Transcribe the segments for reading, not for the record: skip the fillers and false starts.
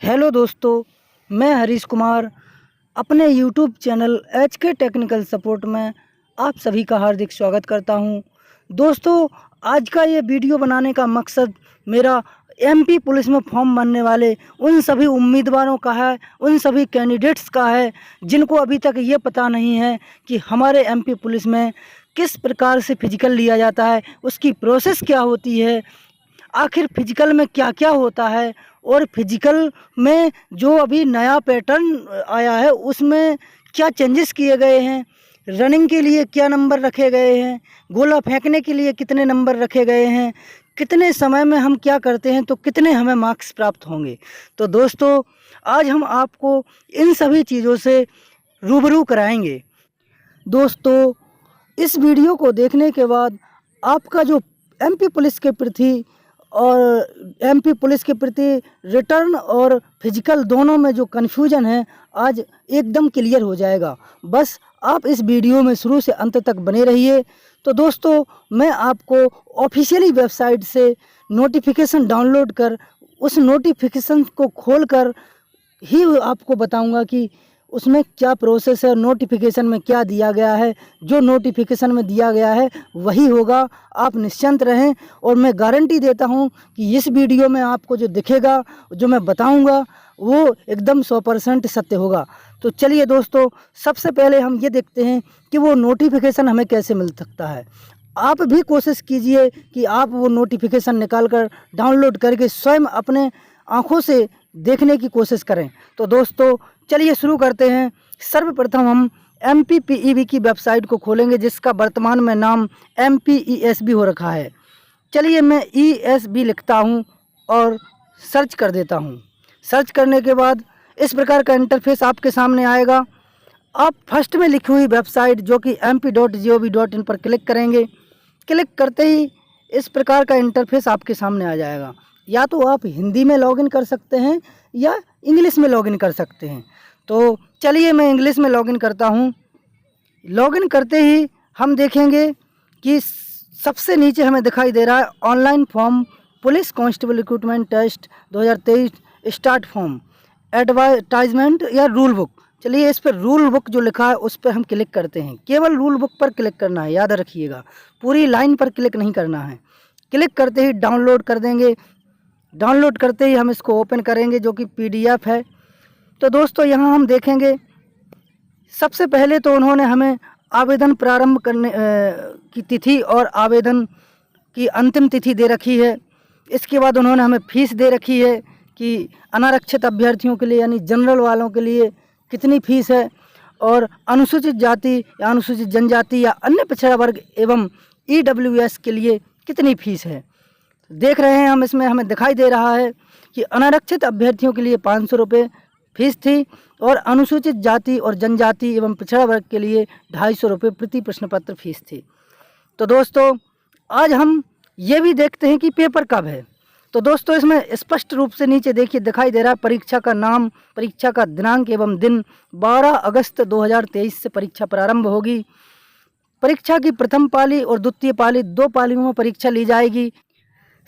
Hello दोस्तों, मैं हरीश कुमार अपने YouTube channel HK technical support में आप सभी का हार्दिक स्वागत करता हूं। दोस्तों, आज का ये वीडियो बनाने का मकसद मेरा MP पुलिस में फॉर्म भरने वाले उन सभी उम्मीदवारों का है, उन सभी कैंडिडेट्स का है जिनको अभी तक ये पता नहीं है कि हमारे MP पुलिस में किस प्रकार से फिजिकल लिया जाता है, उसकी प्रोसेस क्या होती है, आखिर फिजिकल में क्या क्या होता है और फिजिकल में जो अभी नया पैटर्न आया है उसमें क्या चेंजेस किए गए हैं, रनिंग के लिए क्या नंबर रखे गए हैं, गोला फेंकने के लिए कितने नंबर रखे गए हैं, कितने समय में हम क्या करते हैं तो कितने हमें मार्क्स प्राप्त होंगे। तो दोस्तों, आज हम आपको इन सभी चीज़ों से रूबरू कराएंगे। दोस्तों, इस वीडियो को देखने के बाद आपका जो MP पुलिस के प्रति रिटर्न और फिजिकल दोनों में जो कन्फ्यूजन है आज एकदम क्लियर हो जाएगा। बस आप इस वीडियो में शुरू से अंत तक बने रहिए। तो दोस्तों, मैं आपको ऑफिशियली वेबसाइट से नोटिफिकेशन डाउनलोड कर उस नोटिफिकेशन को खोलकर ही आपको बताऊंगा कि उसमें क्या प्रोसेस है, नोटिफिकेशन में क्या दिया गया है। जो नोटिफिकेशन में दिया गया है वही होगा, आप निश्चिंत रहें। और मैं गारंटी देता हूं कि इस वीडियो में आपको जो दिखेगा, जो मैं बताऊंगा, वो एकदम 100% सत्य होगा। तो चलिए दोस्तों, सबसे पहले हम ये देखते हैं कि वो नोटिफिकेशन हमें कैसे मिल सकता है। आप भी कोशिश कीजिए कि आप वो नोटिफिकेशन निकाल कर डाउनलोड करके स्वयं अपने आँखों से देखने की कोशिश करें। तो दोस्तों, चलिए शुरू करते हैं। सर्वप्रथम हम MPPEB की वेबसाइट को खोलेंगे जिसका वर्तमान में नाम MPESB हो रखा है। चलिए मैं ESB लिखता हूं और सर्च कर देता हूं। सर्च करने के बाद इस प्रकार का इंटरफेस आपके सामने आएगा। आप फर्स्ट में लिखी हुई वेबसाइट जो कि mp.gov.in पर क्लिक करेंगे। क्लिक करते ही इस प्रकार का इंटरफेस आपके सामने आ जाएगा। या तो आप हिंदी में लॉगिन कर सकते हैं या इंग्लिश में लॉगिन कर सकते हैं। तो चलिए मैं इंग्लिश में लॉगिन करता हूं। लॉगिन करते ही हम देखेंगे कि सबसे नीचे हमें दिखाई दे रहा है online form police constable recruitment test 2023 start form advertisement या रूल बुक। चलिए इस पर रूल बुक जो लिखा है उस पर हम क्लिक करते हैं। केवल रूल बुक पर क्लिक करना है, याद रखिएगा, पूरी लाइन पर क्लिक नहीं करना है। क्लिक करते ही डाउनलोड कर देंगे। डाउनलोड करते ही हम इसको ओपन करेंगे जो कि PDF है। तो दोस्तों, यहाँ हम देखेंगे सबसे पहले तो उन्होंने हमें आवेदन प्रारंभ करने की तिथि और आवेदन की अंतिम तिथि दे रखी है। इसके बाद उन्होंने हमें फीस दे रखी है कि अनारक्षित अभ्यर्थियों के लिए यानी जनरल वालों के लिए कितनी फीस है और अनुसूचित जाति या अनुसूचित जनजाति या अन्य पिछड़ा वर्ग एवं EWS के लिए कितनी फीस है। देख रहे हैं हम, इसमें हमें दिखाई दे रहा है कि अनारक्षित अभ्यर्थियों के लिए 500 रुपये फीस थी और अनुसूचित जाति और जनजाति एवं पिछड़ा वर्ग के लिए 250 रुपये प्रति प्रश्न पत्र फीस थी। तो दोस्तों, आज हम ये भी देखते हैं कि पेपर कब है। तो दोस्तों, इसमें स्पष्ट रूप से नीचे देखिए दिखाई दे रहा है परीक्षा का नाम, परीक्षा का दिनांक एवं दिन। 12 अगस्त 2023 से परीक्षा प्रारंभ होगी। परीक्षा की प्रथम पाली और द्वितीय पाली 2 पालियों में परीक्षा ली जाएगी।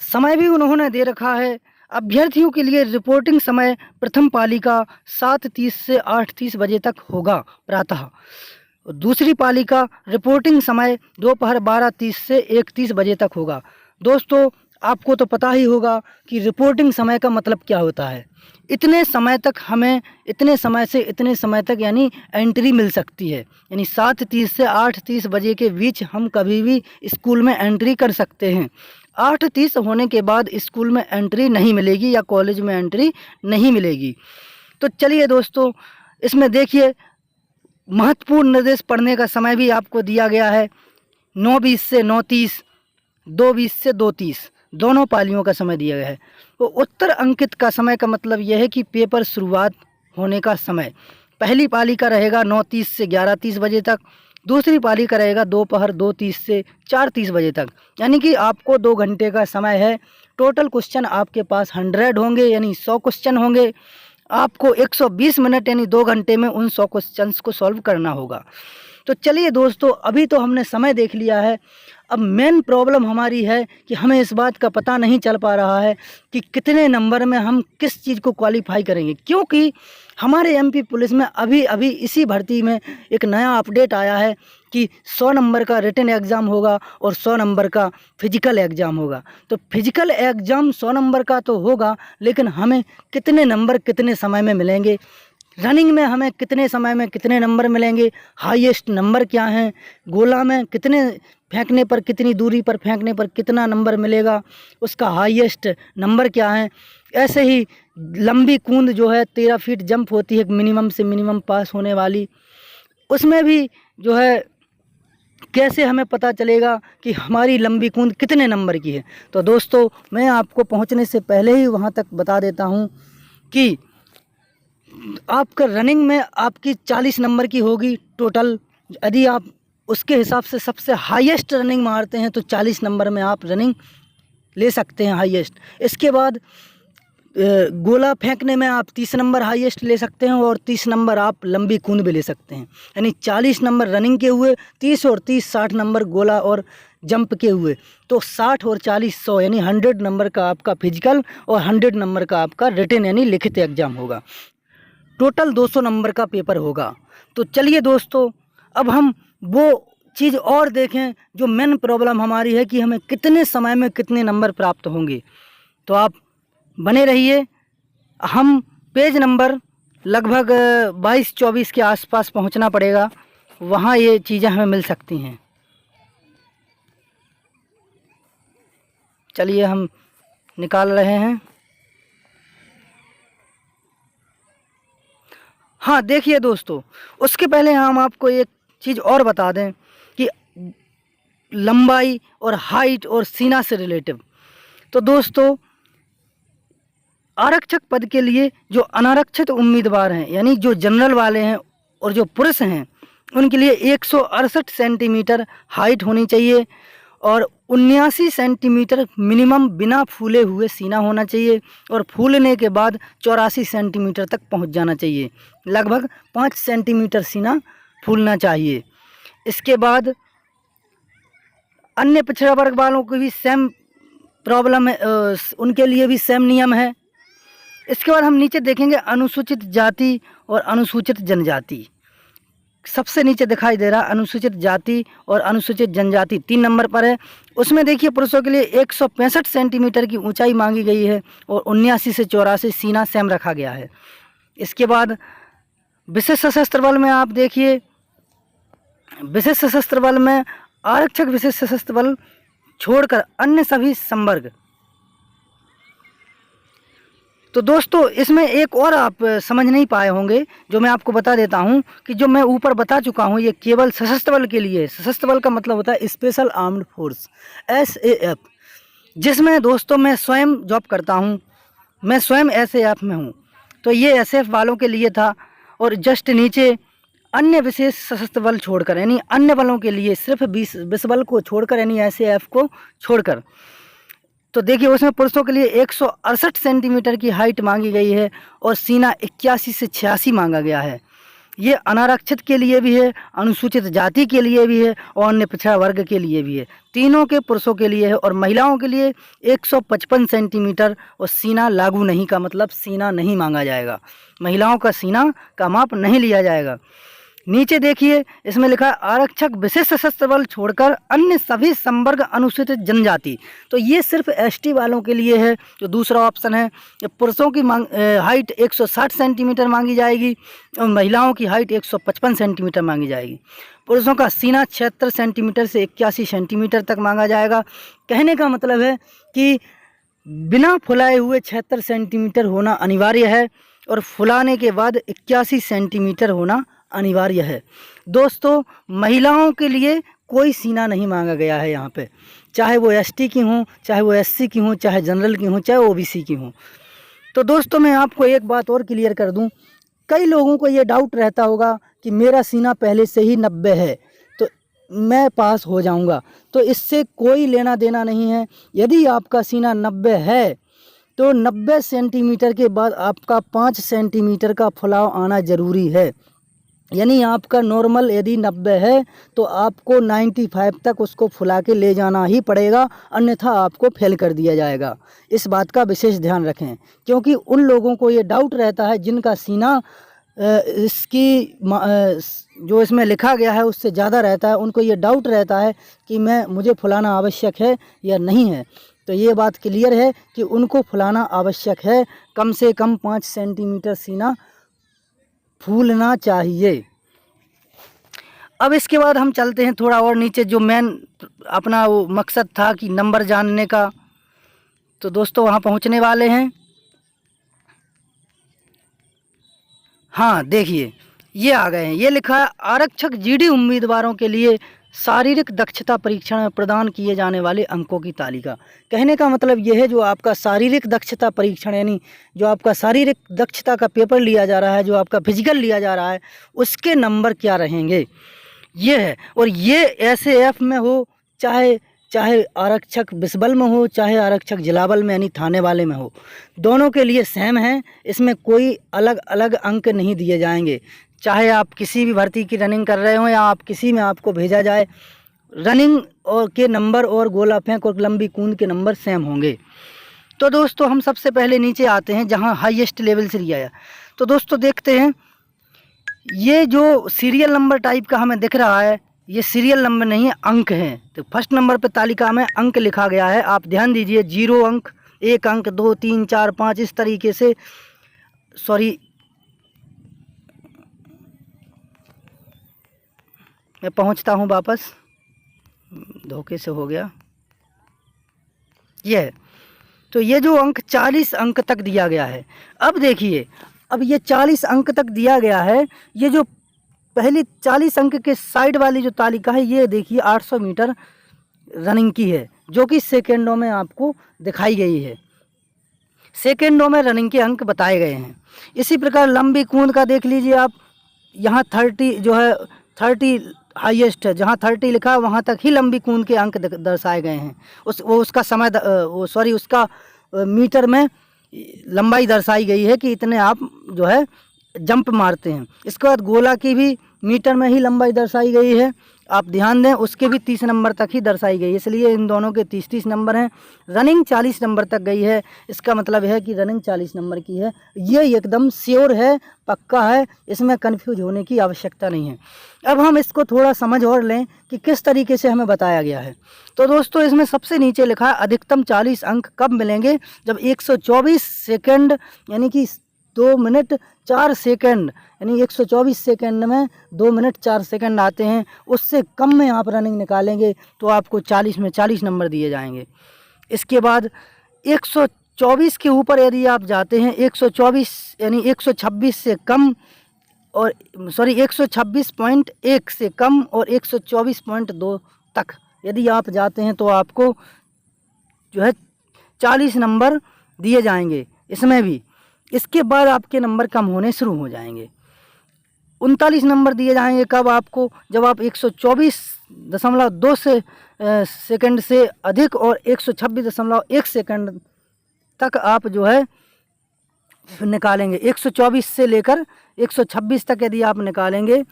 समय भी उन्होंने दे रखा है। अभ्यर्थियों के लिए रिपोर्टिंग समय प्रथम पाली का 7:30 से 8:30 बजे तक होगा प्रातः। दूसरी पाली का रिपोर्टिंग समय दोपहर 12:30 से 1:30 बजे तक होगा। दोस्तों, आपको तो पता ही होगा कि रिपोर्टिंग समय का मतलब क्या होता है। इतने समय तक हमें, इतने समय से इतने समय तक यानी एंट्री मिल सकती है। यानी 7:30 से 8:30 बजे के बीच हम कभी भी स्कूल में एंट्री कर सकते हैं। 8:30 होने के बाद स्कूल में एंट्री नहीं मिलेगी या कॉलेज में एंट्री नहीं मिलेगी। तो चलिए दोस्तों, इसमें देखिए महत्वपूर्ण निर्देश पढ़ने का समय भी आपको दिया गया है। 9:20 से 9:30, 2:20 से 2:30 दोनों पालियों का समय दिया गया है। तो उत्तर अंकित का समय का मतलब यह है कि पेपर शुरुआत होने का समय। पहली पाली का रहेगा 9:30 से 11:30 बजे तक। दूसरी पाली का रहेगा दोपहर 2:30 से 4:30 बजे तक। यानी कि आपको 2 घंटे का समय है। टोटल क्वेश्चन आपके पास 100 होंगे, यानी 100 क्वेश्चन होंगे। आपको 120 मिनट यानी 2 घंटे में उन 100 क्वेश्चंस को सॉल्व करना होगा। तो चलिए दोस्तों, अभी तो हमने समय देख लिया है। अब मेन प्रॉब्लम हमारी है कि हमें इस बात का पता नहीं चल पा रहा है कि कितने नंबर में हम किस चीज़ को क्वालिफाई करेंगे, क्योंकि हमारे एमपी पुलिस में अभी अभी इसी भर्ती में एक नया अपडेट आया है कि 100 नंबर का रिटन एग्ज़ाम होगा और 100 नंबर का फिजिकल एग्ज़ाम होगा। तो फिजिकल एग्ज़ाम 100 नंबर का तो होगा, लेकिन हमें कितने नंबर कितने समय में मिलेंगे, रनिंग में हमें कितने समय में कितने नंबर मिलेंगे, हाईएस्ट नंबर क्या हैं, गोला में कितने फेंकने पर, कितनी दूरी पर फेंकने पर कितना नंबर मिलेगा, उसका हाईएस्ट नंबर क्या है। ऐसे ही लंबी कूद जो है 13 फीट जंप होती है मिनिमम से मिनिमम पास होने वाली, उसमें भी जो है कैसे हमें पता चलेगा कि हमारी लंबी कूद कितने नंबर की है। तो दोस्तों, मैं आपको पहुंचने से पहले ही वहां तक बता देता हूं कि आपका रनिंग में आपकी 40 नंबर की होगी टोटल। यदि आप उसके हिसाब से सबसे हाईएस्ट रनिंग मारते हैं तो 40 नंबर में आप रनिंग ले सकते हैं हाईएस्ट। इसके बाद गोला फेंकने में आप 30 नंबर हाईएस्ट ले सकते हैं और 30 नंबर आप लंबी कूद भी ले सकते हैं। यानी 40 नंबर रनिंग के हुए, 30 और 30 60 नंबर गोला और जंप के हुए, तो 60 और 40 100 यानी 100 नंबर का आपका फिजिकल और 100 नंबर का आपका रिटन यानी लिखित एग्ज़ाम होगा। टोटल 200 नंबर का पेपर होगा। तो चलिए दोस्तों, अब हम वो चीज़ और देखें जो मेन प्रॉब्लम हमारी है कि हमें कितने समय में कितने नंबर प्राप्त होंगे। तो आप बने रहिए। हम पेज नंबर लगभग 22-24 के आसपास पहुंचना पड़ेगा, वहाँ ये चीज़ें हमें मिल सकती हैं। चलिए हम निकाल रहे हैं। हाँ देखिए दोस्तों, उसके पहले हम आपको एक चीज़ और बता दें कि लंबाई और हाइट और सीना से रिलेटिव। तो दोस्तों, आरक्षक पद के लिए जो अनारक्षित उम्मीदवार हैं यानी जो जनरल वाले हैं और जो पुरुष हैं, उनके लिए 168 सेंटीमीटर हाइट होनी चाहिए और 79 सेंटीमीटर मिनिमम बिना फूले हुए सीना होना चाहिए और फूलने के बाद 84 सेंटीमीटर तक पहुंच जाना चाहिए। लगभग 5 सेंटीमीटर सीना फूलना चाहिए। इसके बाद अन्य पिछड़ा वर्ग वालों को भी सेम प्रॉब्लम है, उनके लिए भी सेम नियम है। इसके बाद हम नीचे देखेंगे अनुसूचित जाति और अनुसूचित जनजाति। सबसे नीचे दिखाई दे रहा अनुसूचित जाति और अनुसूचित जनजाति 3 नंबर पर है। उसमें देखिए पुरुषों के लिए 165 सेंटीमीटर की ऊंचाई मांगी गई है और 79 से 84 सीना सेम रखा गया है। इसके बाद विशेष सशस्त्र बल में आप देखिए, विशेष सशस्त्र बल में आरक्षक विशेष सशस्त्र बल छोड़कर अन्य सभी संवर्ग। तो दोस्तों, इसमें एक और आप समझ नहीं पाए होंगे जो मैं आपको बता देता हूं कि जो मैं ऊपर बता चुका हूं ये केवल सशस्त्र बल के लिए है। सशस्त्र बल का मतलब होता है स्पेशल आर्म्ड फोर्स, SAF, जिसमें दोस्तों मैं स्वयं जॉब करता हूं। मैं स्वयं SAF में हूं। तो ये SAF वालों के लिए था। और जस्ट नीचे अन्य विशेष सशस्त्र बल छोड़कर यानी अन्य बलों के लिए सिर्फ 20 बल को छोड़कर यानी SAF को छोड़कर, तो देखिए उसमें पुरुषों के लिए 168 सेंटीमीटर की हाइट मांगी गई है और सीना 81 से 86 मांगा गया है। ये अनारक्षित के लिए भी है, अनुसूचित जाति के लिए भी है और अन्य पिछड़ा वर्ग के लिए भी है। तीनों के पुरुषों के लिए है और महिलाओं के लिए 155 सेंटीमीटर और सीना लागू नहीं का मतलब सीना नहीं मांगा जाएगा। महिलाओं का सीना का माप नहीं लिया जाएगा। नीचे देखिए इसमें लिखा है आरक्षक विशेष सशस्त्र बल छोड़कर अन्य सभी संवर्ग अनुसूचित जनजाति। तो ये सिर्फ ST वालों के लिए है। जो दूसरा ऑप्शन है, पुरुषों की हाइट 160 सेंटीमीटर मांगी जाएगी और महिलाओं की हाइट 155 सेंटीमीटर मांगी जाएगी। पुरुषों का सीना 76 सेंटीमीटर से 81 सेंटीमीटर तक मांगा जाएगा। कहने का मतलब है कि बिना फुलाए हुए 76 सेंटीमीटर होना अनिवार्य है और फुलाने के बाद 81 सेंटीमीटर होना अनिवार्य है। दोस्तों, महिलाओं के लिए कोई सीना नहीं मांगा गया है यहाँ पे, चाहे वो ST की हों, चाहे वो SC की हों, चाहे जनरल की हों, चाहे OBC की हों। तो दोस्तों, मैं आपको एक बात और क्लियर कर दूं, कई लोगों को ये डाउट रहता होगा कि मेरा सीना पहले से ही 90 है तो मैं पास हो जाऊंगा। तो इससे कोई लेना देना नहीं है। यदि आपका सीना 90 है तो 90 सेंटीमीटर के बाद आपका 5 सेंटीमीटर का फुलाव आना ज़रूरी है। यानी आपका नॉर्मल यदि 90 है तो आपको 95 तक उसको फुला के ले जाना ही पड़ेगा, अन्यथा आपको फेल कर दिया जाएगा। इस बात का विशेष ध्यान रखें, क्योंकि उन लोगों को ये डाउट रहता है जिनका सीना जो इसमें लिखा गया है उससे ज़्यादा रहता है, उनको ये डाउट रहता है कि मुझे फुलाना आवश्यक है या नहीं है। तो ये बात क्लियर है कि उनको फुलाना आवश्यक है, कम से कम 5 सेंटीमीटर सीना फूलना चाहिए। अब इसके बाद हम चलते हैं थोड़ा और नीचे, जो मेन अपना वो मकसद था कि नंबर जानने का। तो दोस्तों वहाँ पहुँचने वाले हैं। हाँ देखिए, ये आ गए हैं। ये लिखा है आरक्षक जीडी उम्मीदवारों के लिए शारीरिक दक्षता परीक्षण में प्रदान किए जाने वाले अंकों की तालिका। कहने का मतलब ये है, जो आपका शारीरिक दक्षता परीक्षण यानी जो आपका शारीरिक दक्षता का पेपर लिया जा रहा है, जो आपका फिजिकल लिया जा रहा है, उसके नंबर क्या रहेंगे ये है। और ये एसएएफ में हो, चाहे आरक्षक बिस्बल में हो, चाहे आरक्षक जिलाबल में यानी थाने वाले में हो, दोनों के लिए सेम है। इसमें कोई अलग अलग अंक नहीं दिए जाएंगे। चाहे आप किसी भी भर्ती की रनिंग कर रहे हो या आप किसी में आपको भेजा जाए, रनिंग और के नंबर और गोला फेंक और लंबी कूद के नंबर सेम होंगे। तो दोस्तों हम सबसे पहले नीचे आते हैं जहां हाईएस्ट लेवल से लिया है। तो दोस्तों देखते हैं, ये जो सीरियल नंबर टाइप का हमें दिख रहा है, ये सीरियल नंबर नहीं है, अंक हैं। तो फर्स्ट नंबर पे तालिका में अंक लिखा गया है, आप ध्यान दीजिए। 0 अंक, 1 अंक, 2, 3, 4, 5 इस तरीके से। सॉरी, मैं पहुंचता हूं वापस, धोखे से हो गया। ये है। तो ये जो अंक 40 अंक तक दिया गया है। अब देखिए, अब ये 40 अंक तक दिया गया है। ये जो पहली 40 अंक के साइड वाली जो तालिका है, ये देखिए 800 मीटर रनिंग की है, जो कि सेकेंडों में आपको दिखाई गई है। सेकेंडों में रनिंग के अंक बताए गए हैं। इसी प्रकार लंबी कूद का देख लीजिए आप, यहाँ 30 जो है 30 हाईएस्ट है। जहाँ 30 लिखा है वहाँ तक ही लंबी कूद के अंक दर्शाए गए हैं। उसका समय उसका मीटर में लंबाई दर्शाई गई है कि इतने आप जो है जंप मारते हैं। इसके बाद गोला की भी मीटर में ही लंबाई दर्शाई गई है, आप ध्यान दें। उसके भी 30 नंबर तक ही दर्शाई गई है, इसलिए इन दोनों के 30-30 नंबर हैं। रनिंग 40 नंबर तक गई है, इसका मतलब है कि रनिंग 40 नंबर की है। ये एकदम श्योर है, पक्का है, इसमें कन्फ्यूज होने की आवश्यकता नहीं है। अब हम इसको थोड़ा समझ और लें कि किस तरीके से हमें बताया गया है। तो दोस्तों इसमें सबसे नीचे लिखा है अधिकतम 40 अंक कब मिलेंगे, जब 124 सेकेंड यानी कि 2 मिनट 4 सेकंड यानी 124 सेकंड में 2 मिनट 4 सेकंड आते हैं। उससे कम में आप रनिंग निकालेंगे तो आपको 40 में 40 नंबर दिए जाएंगे। इसके बाद 124 के ऊपर यदि आप जाते हैं, 124 यानी 126 से कम और 126.1 से कम और 124.2 तक यदि आप जाते हैं तो आपको जो है 40 नंबर दिए जाएंगे इसमें भी। इसके बाद आपके नंबर कम होने शुरू हो जाएंगे। 39 नंबर दिए जाएंगे कब आपको, जब आप 124.2 सेकंड से अधिक और 126.1 सेकंड तक आप जो है निकालेंगे। 124 से लेकर 126 तक यदि आप निकालेंगे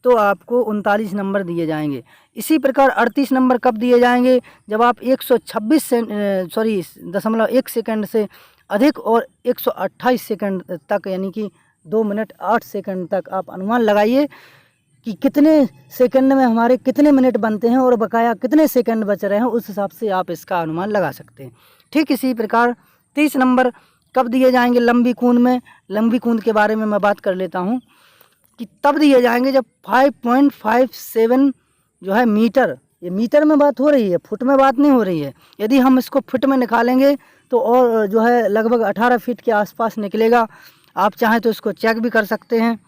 तो आपको 39 नंबर दिए जाएंगे। इसी प्रकार 38 नंबर कब दिए जाएंगे, जब आप 1.1 सेकंड से अधिक और 128 सेकंड तक यानी कि 2 मिनट 8 सेकंड तक आप अनुमान लगाइए कि कितने सेकंड में हमारे कितने मिनट बनते हैं और बकाया कितने सेकंड बच रहे हैं, उस हिसाब से आप इसका अनुमान लगा सकते हैं। ठीक इसी प्रकार 30 नंबर कब दिए जाएंगे लंबी कूद में। लंबी कूद के बारे में मैं बात कर लेता हूँ कि तब दिए जाएंगे जब 5.57 जो है मीटर, ये मीटर में बात हो रही है, फुट में बात नहीं हो रही है। यदि हम इसको फुट में निकालेंगे तो और जो है लगभग 18 फीट के आसपास निकलेगा। आप चाहें तो इसको चेक भी कर सकते हैं।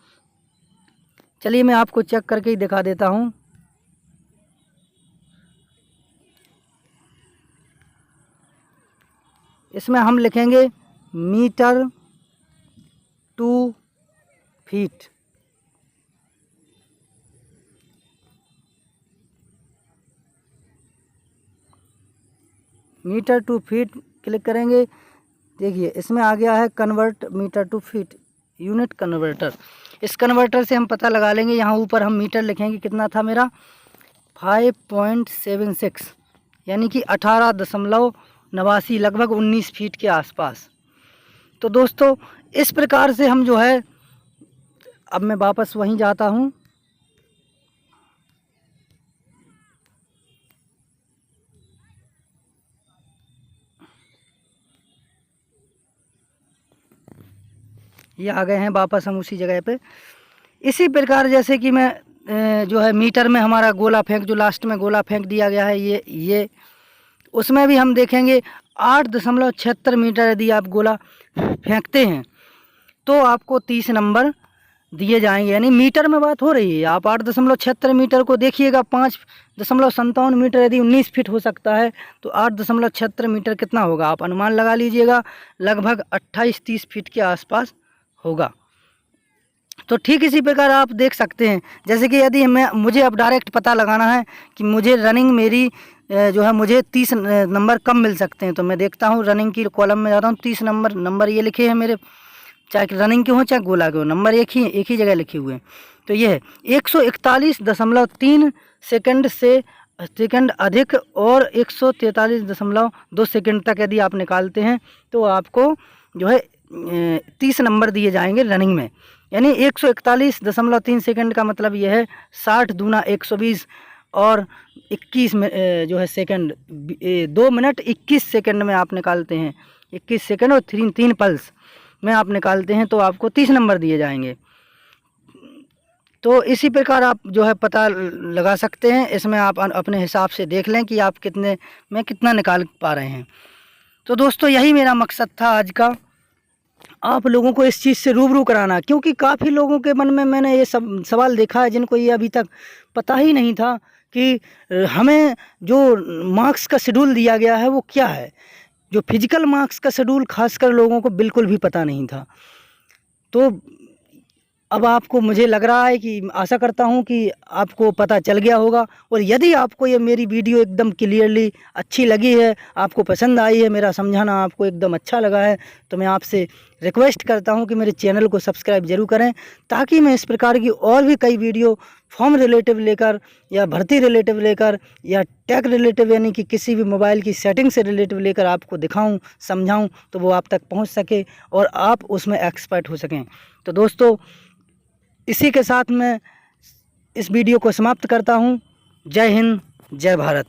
चलिए मैं आपको चेक करके ही दिखा देता हूँ। इसमें हम लिखेंगे metre to feet. Metre to feet click करेंगे। देखिए इसमें आ गया है convert metre to feet, unit converter. इस कन्वर्टर से हम पता लगा लेंगे, यहाँ ऊपर हम मीटर लिखेंगे कितना था मेरा 5.76 यानी कि 18.89 लगभग 19 फीट के आसपास। तो दोस्तों इस प्रकार से हम जो है, अब मैं वापस वहीं जाता हूँ। ये आ गए हैं वापस हम उसी जगह पे। इसी प्रकार जैसे कि मैं जो है मीटर में हमारा गोला फेंक, जो लास्ट में गोला फेंक दिया गया है ये उसमें भी हम देखेंगे 8.76 मीटर यदि आप गोला फेंकते हैं तो आपको 30 नंबर दिए जाएंगे। यानी मीटर में बात हो रही है, आप 8.76 मीटर को देखिएगा, 5.57 मीटर यदि 19 फीट हो सकता है तो 8.76 मीटर कितना होगा, आप अनुमान लगा लीजिएगा, लगभग 28-30 फीट के आसपास होगा। तो ठीक इसी प्रकार आप देख सकते हैं, जैसे कि यदि मुझे अब डायरेक्ट पता लगाना है कि मुझे रनिंग मेरी जो है मुझे 30 नंबर कम मिल सकते हैं, तो मैं देखता हूँ रनिंग की कॉलम में जाता हूँ, 30 नंबर ये लिखे हैं मेरे, चाहे रनिंग के हो चाहे गोला के हो, नंबर एक ही जगह लिखे हुए हैं। तो ये है 141.3 सेकंड अधिक और 143.2 सेकंड तक यदि आप निकालते हैं तो आपको जो है 30 नंबर दिए जाएंगे रनिंग में। यानी 141.3 सेकंड का मतलब यह है 60 दूना 120 और 21 में जो है सेकंड, 2 मिनट 21 सेकंड में आप निकालते हैं, 21 सेकंड और 3 पल्स में आप निकालते हैं तो आपको 30 नंबर दिए जाएंगे। तो इसी प्रकार आप जो है पता लगा सकते हैं, इसमें आप अपने हिसाब से देख लें कि आप कितना निकाल पा रहे हैं। तो दोस्तों यही मेरा मकसद था आज का, आप लोगों को इस चीज़ से रूबरू कराना, क्योंकि काफ़ी लोगों के मन में मैंने ये सब सवाल देखा है जिनको ये अभी तक पता ही नहीं था कि हमें जो मार्क्स का शेड्यूल दिया गया है वो क्या है। जो फिजिकल मार्क्स का शेड्यूल खासकर लोगों को बिल्कुल भी पता नहीं था। तो अब आपको, मुझे लग रहा है कि, आशा करता हूं कि आपको पता चल गया होगा। और यदि आपको ये मेरी वीडियो एकदम क्लियरली अच्छी लगी है, आपको पसंद आई है, मेरा समझाना आपको एकदम अच्छा लगा है, तो मैं आपसे रिक्वेस्ट करता हूं कि मेरे चैनल को सब्सक्राइब ज़रूर करें, ताकि मैं इस प्रकार की और भी कई वीडियो फॉर्म रिलेटिव लेकर या भर्ती रिलेटिव लेकर या टेक रिलेटिव यानी कि किसी भी मोबाइल की सेटिंग से रिलेटिव लेकर आपको दिखाऊं, समझाऊं, तो वो आप तक पहुंच सके और आप उसमें एक्सपर्ट हो सकें। तो दोस्तों इसी के साथ मैं इस वीडियो को समाप्त करता हूं। जय हिंद, जय भारत।